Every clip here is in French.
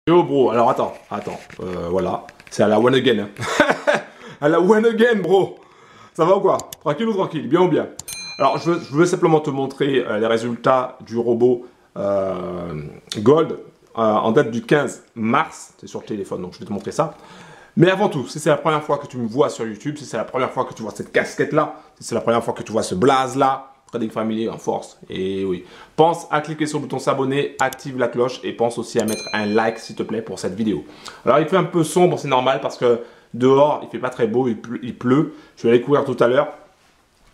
Yo bro, alors attends, voilà, c'est à la one again. À la one again bro. Ça va ou quoi? Tranquille ou tranquille? Bien ou bien? Alors je veux simplement te montrer les résultats du robot Gold en date du 15 mars. C'est sur le téléphone donc je vais te montrer ça. Mais avant tout, si c'est la première fois que tu me vois sur YouTube, si c'est la première fois que tu vois cette casquette là, si c'est la première fois que tu vois ce blaze là, Trading Family en force, et oui. Pense à cliquer sur le bouton s'abonner, active la cloche et pense aussi à mettre un like s'il te plaît pour cette vidéo. Alors il fait un peu sombre, c'est normal parce que dehors il fait pas très beau, il pleut. Je vais aller courir tout à l'heure.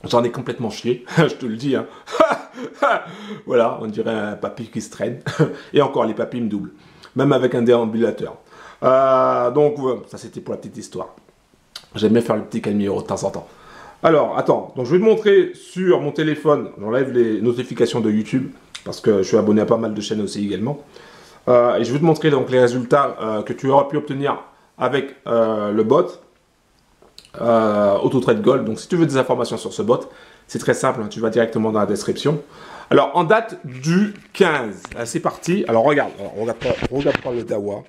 J'en ai complètement chié, je te le dis. Hein. Voilà, on dirait un papy qui se traîne. Et encore, les papys me doublent. Même avec un déambulateur. Donc, ça c'était pour la petite histoire. J'aime bien faire le petit Calimero de temps en temps. Alors, attends, donc je vais te montrer sur mon téléphone. J'enlève les notifications de YouTube. Parce que je suis abonné à pas mal de chaînes aussi également. Et je vais te montrer donc les résultats que tu auras pu obtenir avec le bot. AutoTrade Gold. Donc si tu veux des informations sur ce bot, c'est très simple, hein, tu vas directement dans la description. Alors en date du 15, c'est parti. Alors regarde pas le Dawa.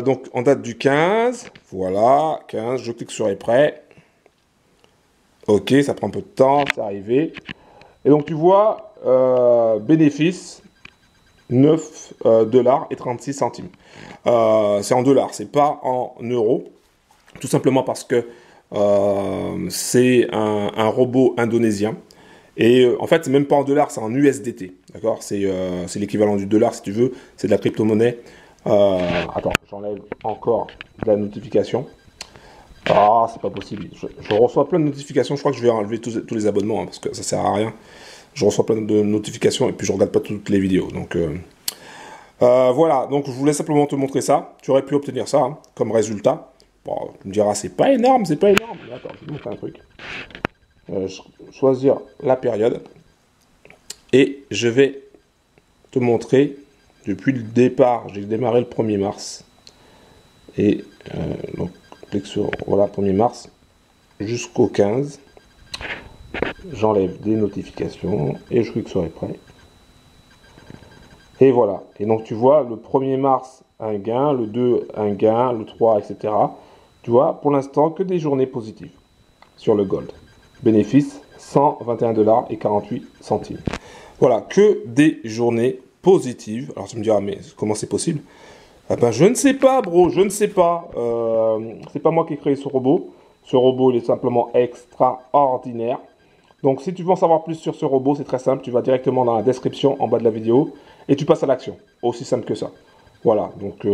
Donc en date du 15, voilà, 15, je clique sur est prêt. Ok, ça prend un peu de temps, c'est arrivé. Et donc tu vois, bénéfice 9 dollars et 36 centimes. C'est en dollars, c'est pas en euros. Tout simplement parce que c'est un robot indonésien. Et en fait, c'est même pas en dollars, c'est en USDT. D'accord, c'est l'équivalent du dollar si tu veux. C'est de la crypto-monnaie. Attends, j'enlève encore de la notification. Ah, c'est pas possible. Je reçois plein de notifications. Je crois que je vais enlever tous les abonnements hein, parce que ça sert à rien. Je reçois plein de notifications et puis je regarde pas toutes les vidéos. Donc voilà, donc je voulais simplement te montrer ça. Tu aurais pu obtenir ça hein, comme résultat. Bon, tu me diras, c'est pas énorme, c'est pas énorme. Mais attends, je vais te montrer un truc. Choisir la période. Et je vais te montrer, depuis le départ, j'ai démarré le 1er mars. Et donc, clique sur, voilà, 1er mars, jusqu'au 15. J'enlève des notifications et je clique sur les prêts. Et voilà. Et donc, tu vois, le 1er mars, un gain, le 2, un gain, le 3, etc. Tu vois, pour l'instant, que des journées positives sur le Gold. Bénéfice, 121 dollars et 48 centimes. Voilà, que des journées positives. Alors, tu me diras, mais comment c'est possible? Ah ben, je ne sais pas, bro, je ne sais pas. C'est pas moi qui ai créé ce robot. Ce robot, il est simplement extraordinaire. Donc, si tu veux en savoir plus sur ce robot, c'est très simple. Tu vas directement dans la description en bas de la vidéo et tu passes à l'action. Aussi simple que ça. Voilà, donc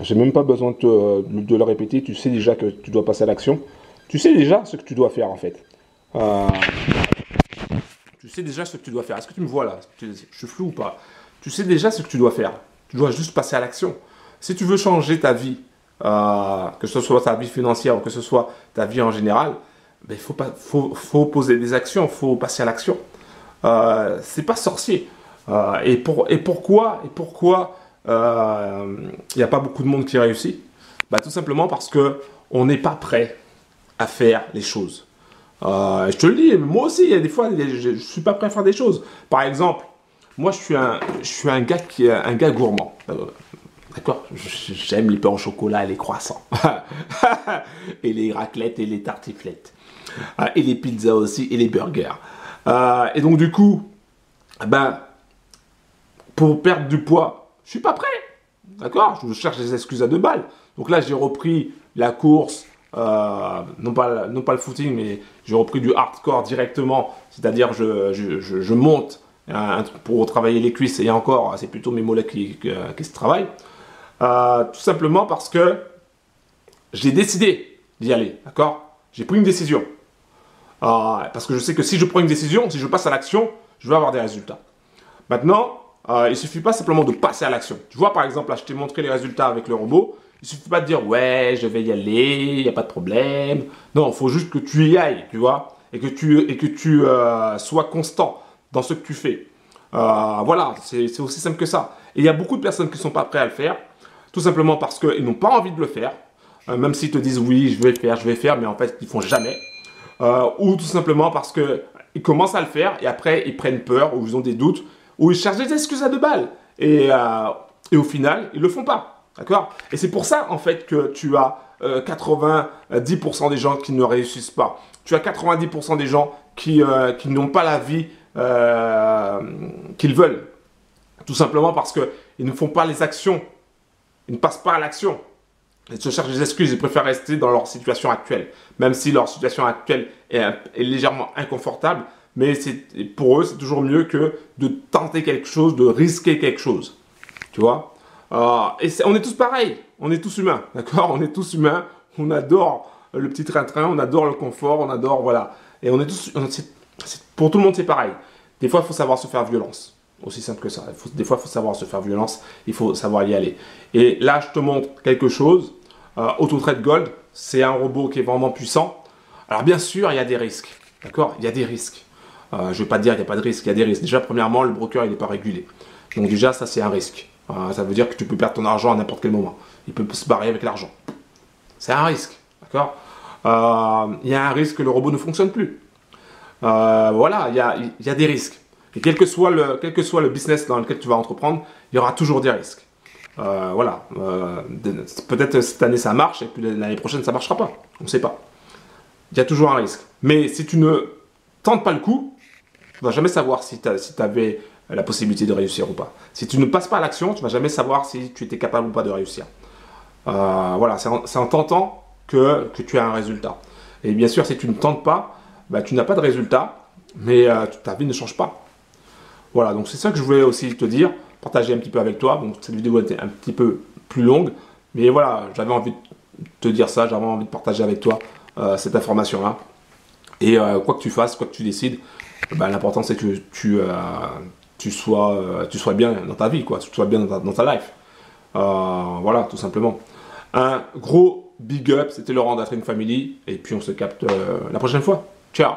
j'ai même pas besoin de le répéter, tu sais déjà que tu dois passer à l'action. Tu sais déjà ce que tu dois faire en fait. Tu sais déjà ce que tu dois faire. Est-ce que tu me vois là? Je suis flou ou pas? Tu sais déjà ce que tu dois faire. Tu dois juste passer à l'action. Si tu veux changer ta vie, que ce soit ta vie financière ou que ce soit ta vie en général, il faut poser des actions, il faut passer à l'action. C'est pas sorcier. Et pourquoi il n'y a pas beaucoup de monde qui réussit? Bah, tout simplement parce qu'on n'est pas prêt à faire les choses. Je te le dis, moi aussi, il y a des fois, je ne suis pas prêt à faire des choses. Par exemple, moi, je suis un gars gourmand. D'accord? J'aime les pains au chocolat et les croissants. Et les raclettes et les tartiflettes. Et les pizzas aussi et les burgers. Et donc, du coup, ben, pour perdre du poids, je suis pas prêt. D'accord? Je cherche des excuses à 2 balles. Donc là, j'ai repris la course, non pas le footing, mais j'ai repris du hardcore directement. C'est-à-dire, je monte pour travailler les cuisses et encore, c'est plutôt mes mollets qui se travaillent. Tout simplement parce que j'ai décidé d'y aller. D'accord? J'ai pris une décision. Parce que je sais que si je prends une décision, si je passe à l'action, je vais avoir des résultats. Maintenant, il ne suffit pas simplement de passer à l'action. Tu vois, par exemple, là, je t'ai montré les résultats avec le robot. Il ne suffit pas de dire, ouais, je vais y aller, il n'y a pas de problème. Non, il faut juste que tu y ailles, tu vois, et que tu sois constant dans ce que tu fais. Voilà, c'est aussi simple que ça. Et il y a beaucoup de personnes qui ne sont pas prêtes à le faire, tout simplement parce qu'ils n'ont pas envie de le faire. Même s'ils te disent, oui, je vais le faire, mais en fait, ils ne font jamais. Ou tout simplement parce qu'ils commencent à le faire et après, ils prennent peur ou ils ont des doutes. Ou ils cherchent des excuses à 2 balles. Et Et au final, ils ne le font pas. D'accord? Et c'est pour ça, en fait, que tu as 90% des gens qui ne réussissent pas. Tu as 90% des gens qui n'ont pas la vie qu'ils veulent. Tout simplement parce qu'ils ne font pas les actions. Ils ne passent pas à l'action. Ils se cherchent des excuses, ils préfèrent rester dans leur situation actuelle. Même si leur situation actuelle est légèrement inconfortable, mais pour eux, c'est toujours mieux que de tenter quelque chose, de risquer quelque chose. Tu vois? Et on est tous pareils, on est tous humains, d'accord? On est tous humains, on adore le petit train-train, on adore le confort, on adore, voilà. Et on est tous, pour tout le monde, c'est pareil. Des fois, il faut savoir se faire violence. Aussi simple que ça. Des fois, il faut savoir se faire violence, il faut savoir y aller. Et là, je te montre quelque chose. AutoTrade Gold, c'est un robot qui est vraiment puissant. Alors, bien sûr, il y a des risques, d'accord? Il y a des risques. Je ne vais pas te dire qu'il n'y a pas de risque, il y a des risques. Déjà, premièrement, le broker, il n'est pas régulé. Donc déjà, ça, c'est un risque. Ça veut dire que tu peux perdre ton argent à n'importe quel moment. Il peut se barrer avec l'argent. C'est un risque, d'accord? Il y a un risque que le robot ne fonctionne plus. Voilà, il y a des risques. Et quel que soit le business dans lequel tu vas entreprendre, il y aura toujours des risques. Voilà. Peut-être cette année ça marche et puis l'année prochaine ça ne marchera pas. On ne sait pas. Il y a toujours un risque. Mais si tu ne tentes pas le coup, tu ne vas jamais savoir si tu avais la possibilité de réussir ou pas. Si tu ne passes pas à l'action, tu ne vas jamais savoir si tu étais capable ou pas de réussir. Voilà, c'est en tentant que tu as un résultat. Et bien sûr, si tu ne tentes pas, bah, tu n'as pas de résultat, mais ta vie ne change pas. Voilà, donc c'est ça que je voulais aussi te dire, partager un petit peu avec toi. Donc cette vidéo était un petit peu plus longue, mais voilà, j'avais envie de te dire ça, j'avais envie de partager avec toi cette information-là. Et quoi que tu fasses, quoi que tu décides, bah, l'important c'est que tu sois bien dans ta vie, quoi, tu sois bien dans ta life. Voilà, tout simplement. Un gros big up, c'était Laurent d'Attrain Family, et puis on se capte la prochaine fois. Ciao!